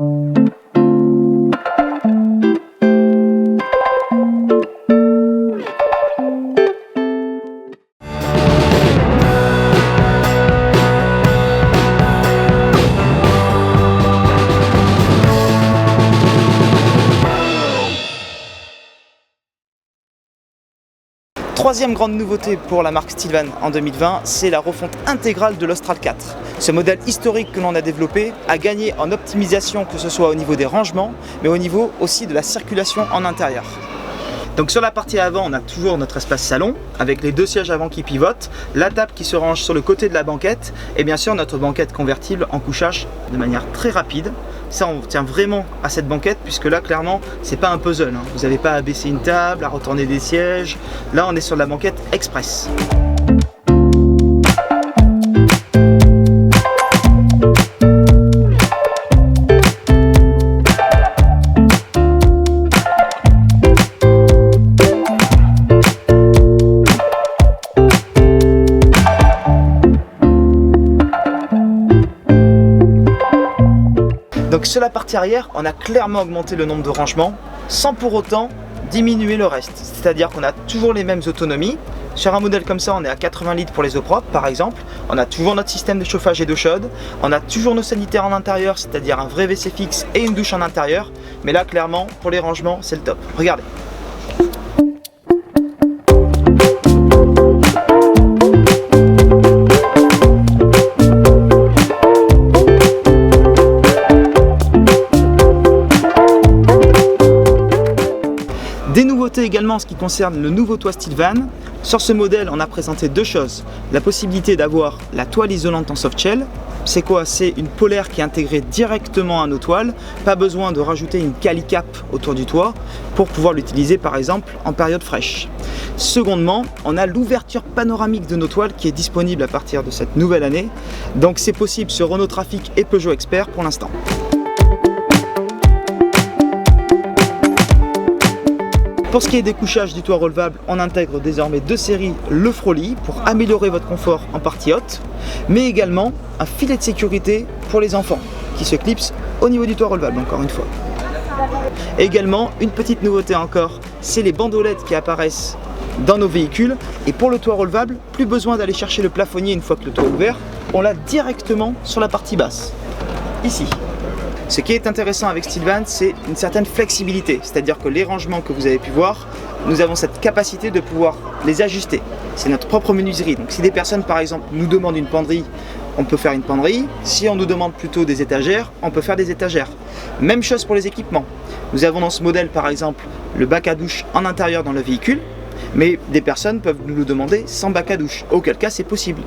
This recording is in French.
Troisième grande nouveauté pour la marque Stillvan en 2020, c'est la refonte intégrale de l'Austral 4. Ce modèle historique que l'on a développé a gagné en optimisation, que ce soit au niveau des rangements, mais au niveau aussi de la circulation en intérieur. Donc sur la partie avant, on a toujours notre espace salon, avec les deux sièges avant qui pivotent, la table qui se range sur le côté de la banquette, et bien sûr notre banquette convertible en couchage de manière très rapide. Ça, on tient vraiment à cette banquette, puisque là, clairement, c'est pas un puzzle, hein. Vous n'avez pas à baisser une table, à retourner des sièges. Là, on est sur la banquette express. Donc sur la partie arrière, on a clairement augmenté le nombre de rangements sans pour autant diminuer le reste. C'est-à-dire qu'on a toujours les mêmes autonomies. Sur un modèle comme ça, on est à 80 litres pour les eaux propres par exemple. On a toujours notre système de chauffage et d'eau chaude. On a toujours nos sanitaires en intérieur, c'est-à-dire un vrai WC fixe et une douche en intérieur. Mais là, clairement, pour les rangements, c'est le top. Regardez. Des nouveautés également en ce qui concerne le nouveau toit Stillvan. Sur ce modèle, on a présenté deux choses. La possibilité d'avoir la toile isolante en soft shell. C'est quoi? C'est une polaire qui est intégrée directement à nos toiles. Pas besoin de rajouter une calicap autour du toit pour pouvoir l'utiliser par exemple en période fraîche. Secondement, on a l'ouverture panoramique de nos toiles qui est disponible à partir de cette nouvelle année. Donc c'est possible sur Renault Trafic et Peugeot Expert pour l'instant. Pour ce qui est des couchages du toit relevable, on intègre désormais de série le Froli pour améliorer votre confort en partie haute, mais également un filet de sécurité pour les enfants qui se clipse au niveau du toit relevable, encore une fois. Et également, une petite nouveauté encore, c'est les bandolettes qui apparaissent dans nos véhicules. Et pour le toit relevable, plus besoin d'aller chercher le plafonnier une fois que le toit est ouvert, on l'a directement sur la partie basse, ici. Ce qui est intéressant avec Stillvan, c'est une certaine flexibilité, c'est-à-dire que les rangements que vous avez pu voir, nous avons cette capacité de pouvoir les ajuster. C'est notre propre menuiserie, donc si des personnes par exemple nous demandent une penderie, on peut faire une penderie. Si on nous demande plutôt des étagères, on peut faire des étagères. Même chose pour les équipements. Nous avons dans ce modèle par exemple le bac à douche en intérieur dans le véhicule, mais des personnes peuvent nous le demander sans bac à douche, auquel cas c'est possible.